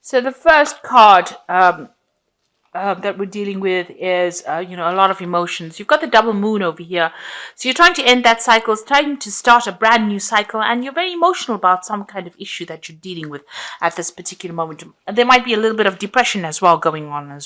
So the first card that we're dealing with is, a lot of emotions. You've got the double moon over here. So you're trying to end that cycle, trying to start a brand new cycle, and you're very emotional about some kind of issue that you're dealing with at this particular moment. There might be a little bit of depression as well going on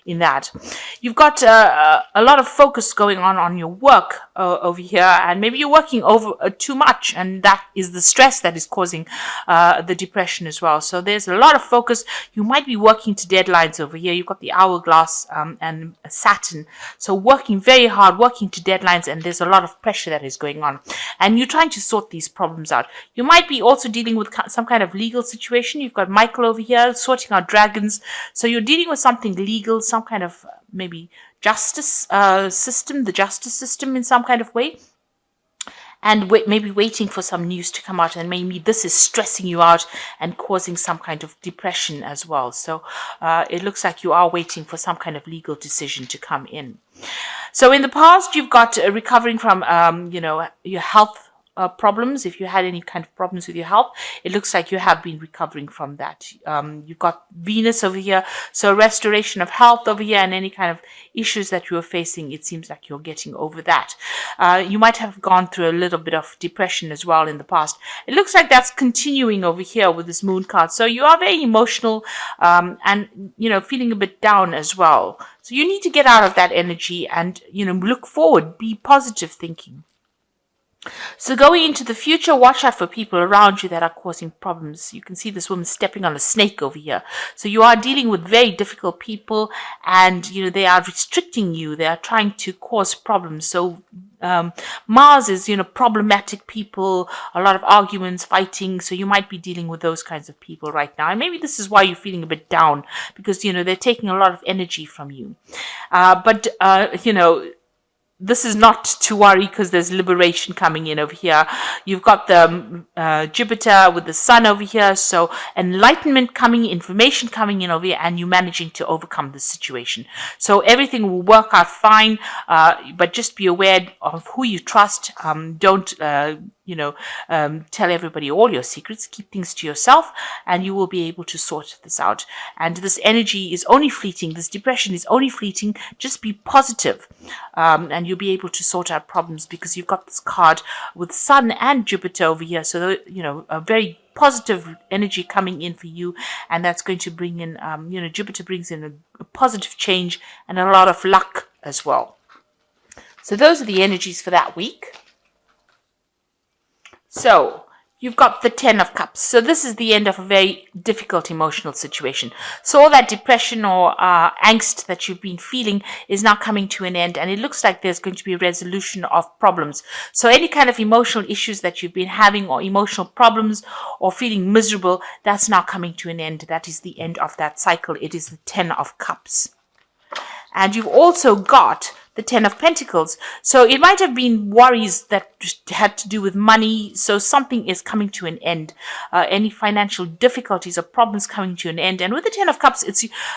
in that. You've got a lot of focus going on your work over here, and maybe you're working over too much, and that is the stress that is causing the depression as well. So there's a lot of focus. You might be working to deadlines over here. You've got the hourglass and Saturn, so working very hard, working to deadlines, and there's a lot of pressure that is going on, and you're trying to sort these problems out. You might be also dealing with some kind of legal situation. You've got Michael over here sorting out dragons, so you're dealing with something legal, some kind of maybe justice system, the justice system in some kind of way, and maybe waiting for some news to come out, and maybe this is stressing you out and causing some kind of depression as well. So it looks like you are waiting for some kind of legal decision to come in. So in the past, you've got recovering from your health problems. If you had any kind of problems with your health, it looks like you have been recovering from that. You've got Venus over here, so restoration of health over here, and any kind of issues that you were facing, it seems like you're getting over that. You might have gone through a little bit of depression as well in the past. It looks like that's continuing over here with this moon card. So you are very emotional and feeling a bit down as well. So you need to get out of that energy and look forward, be positive thinking. So going into the future, watch out for people around you that are causing problems. You can see this woman stepping on a snake over here. So you are dealing with very difficult people, and they are restricting you. They are trying to cause problems. So Mars is problematic people, a lot of arguments, fighting. So you might be dealing with those kinds of people right now, and maybe this is why you're feeling a bit down, because they're taking a lot of energy from you. This is not to worry, because there's liberation coming in over here. You've got the Jupiter with the sun over here. So enlightenment coming, information coming in over here, and you managing to overcome the situation. So everything will work out fine, but just be aware of who you trust. Don't tell everybody all your secrets. Keep things to yourself, and you will be able to sort this out. And this energy is only fleeting. This depression is only fleeting. Just be positive, and you'll be able to sort out problems, because you've got this card with Sun and Jupiter over here. So, a very positive energy coming in for you, and that's going to bring in, Jupiter brings in a positive change and a lot of luck as well. So those are the energies for that week. So you've got the 10 of Cups. So this is the end of a very difficult emotional situation. So all that depression or angst that you've been feeling is now coming to an end, and it looks like there's going to be a resolution of problems. So any kind of emotional issues that you've been having, or emotional problems, or feeling miserable, that's now coming to an end. That is the end of that cycle. It is the 10 of Cups. And you've also got the 10 of Pentacles. So it might have been worries that had to do with money. So something is coming to an end. Any financial difficulties or problems coming to an end. And with the 10 of Cups,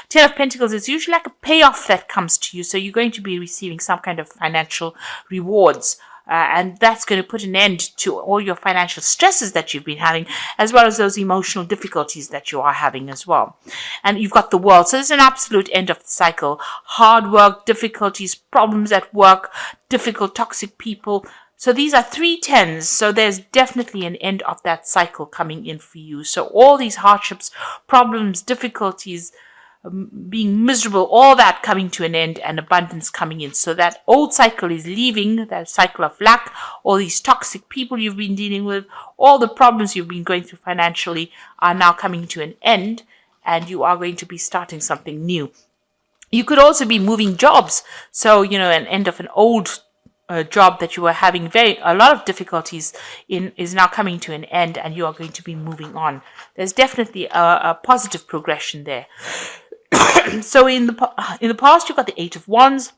10 of Pentacles, it's usually like a payoff that comes to you. So you're going to be receiving some kind of financial rewards. And that's going to put an end to all your financial stresses that you've been having, as well as those emotional difficulties that you are having as well. And you've got the World. So it's an absolute end of the cycle. Hard work, difficulties, problems at work, difficult, toxic people. So these are 3 tens. So there's definitely an end of that cycle coming in for you. So all these hardships, problems, difficulties, being miserable, all that coming to an end, and abundance coming in. So that old cycle is leaving, that cycle of lack, all these toxic people you've been dealing with, all the problems you've been going through financially are now coming to an end, and you are going to be starting something new. You could also be moving jobs. So, an end of an old job that you were having a lot of difficulties in is now coming to an end, and you are going to be moving on. There's definitely a positive progression there. So in the past, you've got the 8 of Wands,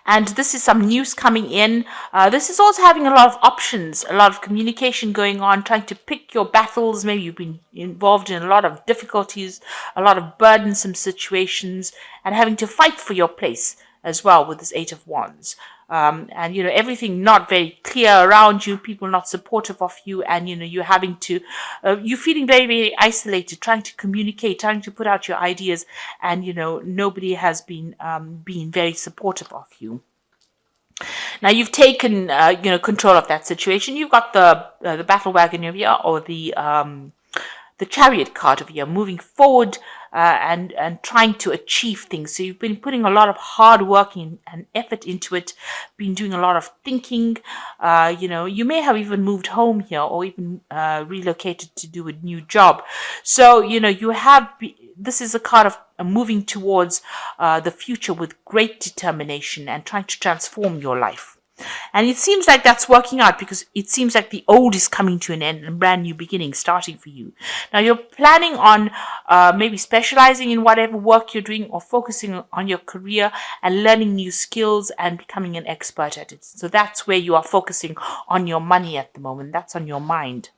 and this is some news coming in. This is also having a lot of options, a lot of communication going on, trying to pick your battles. Maybe you've been involved in a lot of difficulties, a lot of burdensome situations, and having to fight for your place as well with this 8 of Wands. and everything not very clear around you, people not supportive of you, and you're having to you're feeling very, very isolated, trying to communicate, trying to put out your ideas, and nobody has been being very supportive of you. Now you've taken control of that situation. You've got the battle wagon over here, or the chariot card over here, moving forward and trying to achieve things. So you've been putting a lot of hard work and effort into it, been doing a lot of thinking. You may have even moved home here, or even relocated to do a new job. So you have. This is a card of moving towards the future with great determination and trying to transform your life. And it seems like that's working out, because it seems like the old is coming to an end and brand new beginning starting for you. Now you're planning on maybe specializing in whatever work you're doing, or focusing on your career and learning new skills and becoming an expert at it. So that's where you are focusing on your money at the moment. That's on your mind.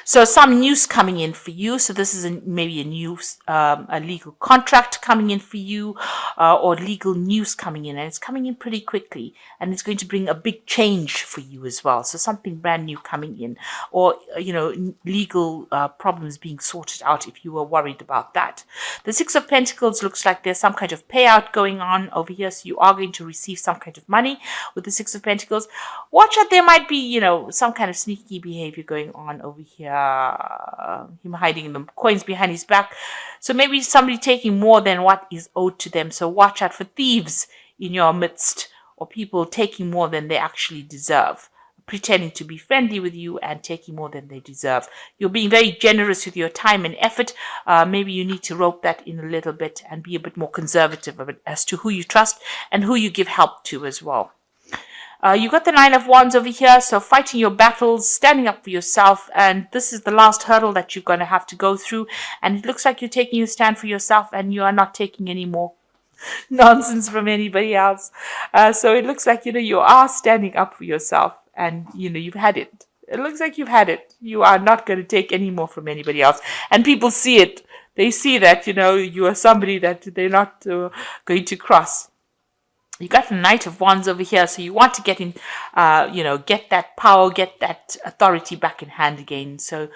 So some news coming in for you. So this is maybe a new a legal contract coming in for you, or legal news coming in, and it's coming in pretty quickly, and it's going to bring a big change for you as well. So something brand new coming in, or legal problems being sorted out if you were worried about that. The Six of Pentacles looks like there's some kind of payout going on over here, so you are going to receive some kind of money with the Six of Pentacles. Watch out, there might be some kind of sneaky behavior going on over here. Him hiding the coins behind his back. So maybe somebody taking more than what is owed to them. So watch out for thieves in your midst, or people taking more than they actually deserve, pretending to be friendly with you and taking more than they deserve. You're being very generous with your time and effort. Maybe you need to rope that in a little bit and be a bit more conservative of it as to who you trust and who you give help to as well. You've got the Nine of Wands over here, so fighting your battles, standing up for yourself, and this is the last hurdle that you're going to have to go through, and it looks like you're taking a stand for yourself, and you are not taking any more nonsense from anybody else. So it looks like, you are standing up for yourself, and, you've had it. It looks like you've had it. You are not going to take any more from anybody else, and people see it. They see that, you are somebody that they're not going to cross. You got the Knight of Wands over here, so you want to get in, get that power, get that authority back in hand again. So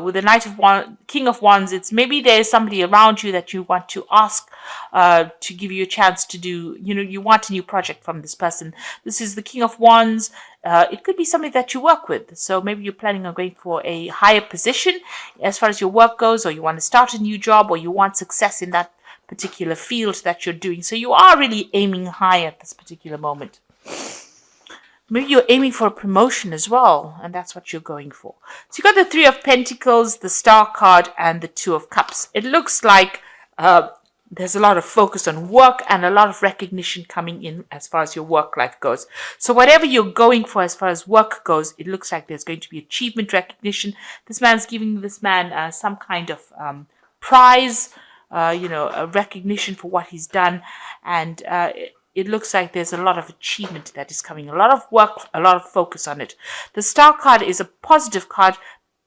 with the King of Wands, it's maybe there's somebody around you that you want to ask to give you a chance to do, you want a new project from this person. This is the King of Wands. It could be somebody that you work with. So maybe you're planning on going for a higher position as far as your work goes, or you want to start a new job, or you want success in that particular field that you're doing. So you are really aiming high at this particular moment. Maybe you're aiming for a promotion as well, and that's what you're going for. So you got the Three of Pentacles, the Star card, and the Two of Cups. It looks like there's a lot of focus on work and a lot of recognition coming in as far as your work life goes. So whatever you're going for as far as work goes, it looks like there's going to be achievement recognition. This man's giving this man some kind of prize, a recognition for what he's done, and it looks like there's a lot of achievement that is coming, a lot of work, a lot of focus on it. The Star card is a positive card.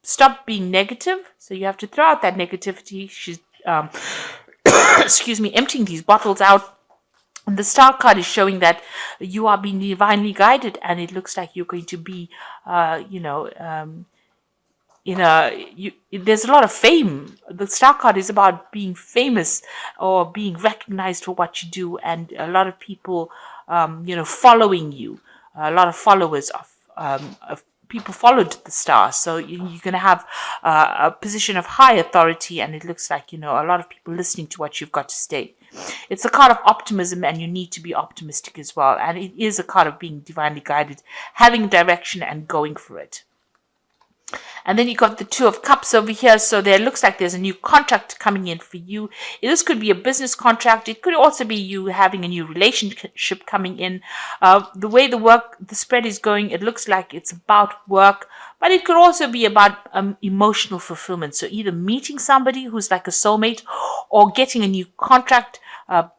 Stop being negative, so you have to throw out that negativity. She's excuse me, emptying these bottles out. And the Star card is showing that you are being divinely guided, and it looks like you're going to be there's a lot of fame. The Star card is about being famous or being recognized for what you do, and a lot of people, following you. A lot of followers of people followed the Star, so you're going to have a position of high authority, and it looks like a lot of people listening to what you've got to say. It's a card of optimism, and you need to be optimistic as well. And it is a card of being divinely guided, having direction, and going for it. And then you got the Two of Cups over here. So there looks like there's a new contract coming in for you. This could be a business contract. It could also be you having a new relationship coming in. The way the spread is going, it looks like it's about work, but it could also be about emotional fulfillment. So either meeting somebody who's like a soulmate, or getting a new contract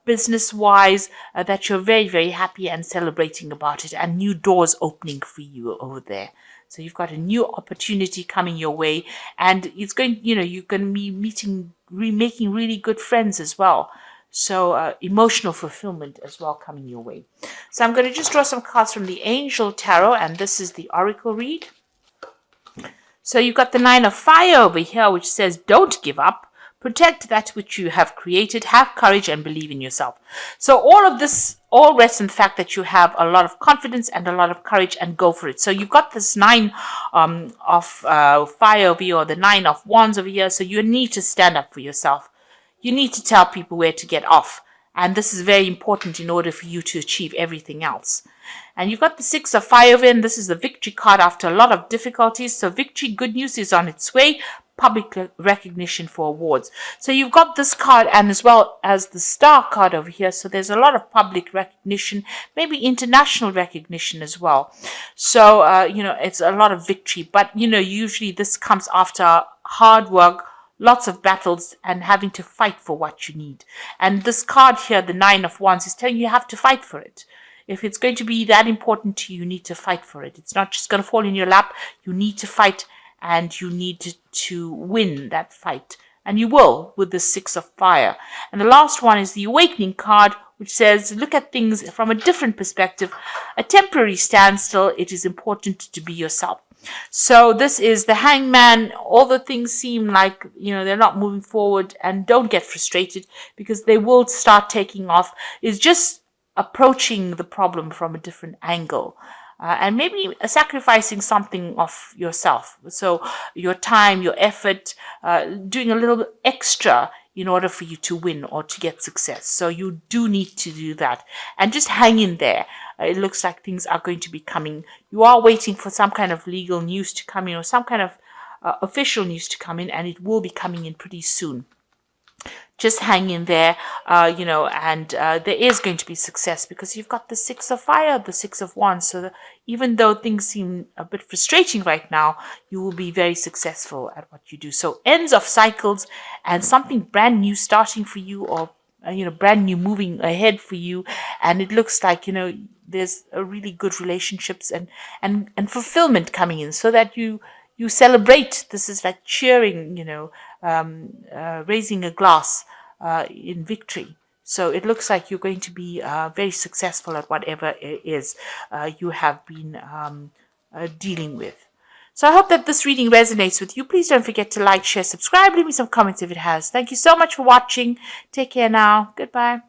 business-wise that you're very, very happy and celebrating about it, and new doors opening for you over there. So you've got a new opportunity coming your way, and it's going, you're going to be making really good friends as well. So emotional fulfillment as well coming your way. So I'm going to just draw some cards from the Angel Tarot, and this is the Oracle read. So you've got the Nine of Fire over here, which says, don't give up. Protect that which you have created. Have courage and believe in yourself. So all of this all rests in the fact that you have a lot of confidence and a lot of courage, and go for it. So you've got this Nine of Fire over here, or the Nine of Wands over here. So you need to stand up for yourself. You need to tell people where to get off. And this is very important in order for you to achieve everything else. And you've got the Six of Fire over, and this is the victory card after a lot of difficulties. So victory, good news is on its way. Public recognition for awards. So you've got this card, and as well as the Star card over here. So there's a lot of public recognition, maybe international recognition as well. So, it's a lot of victory. But, usually this comes after hard work, lots of battles, and having to fight for what you need. And this card here, the Nine of Wands, is telling you have to fight for it. If it's going to be that important to you, you need to fight for it. It's not just going to fall in your lap. You need to fight, and you need to win that fight. And you will with the Six of Fire. And the last one is the Awakening card, which says, look at things from a different perspective. A temporary standstill. It is important to be yourself. So this is the Hangman. All the things seem like, they're not moving forward, and don't get frustrated, because they will start taking off. It's just approaching the problem from a different angle. And maybe sacrificing something of yourself. So your time, your effort, doing a little bit extra in order for you to win or to get success. So you do need to do that. And just hang in there. It looks like things are going to be coming. You are waiting for some kind of legal news to come in, or some kind of official news to come in, and it will be coming in pretty soon. Just hang in there, and there is going to be success, because you've got the Six of Fire, the Six of Wands. So even though things seem a bit frustrating right now, you will be very successful at what you do. So ends of cycles, and something brand new starting for you, or brand new moving ahead for you. And it looks like, there's a really good relationships and fulfillment coming in, so that you celebrate. This is like cheering, raising a glass in victory. So it looks like you're going to be very successful at whatever it is you have been dealing with. So I hope that this reading resonates with you. Please don't forget to like, share, subscribe. Leave me some comments if it has. Thank you so much for watching. Take care now. Goodbye.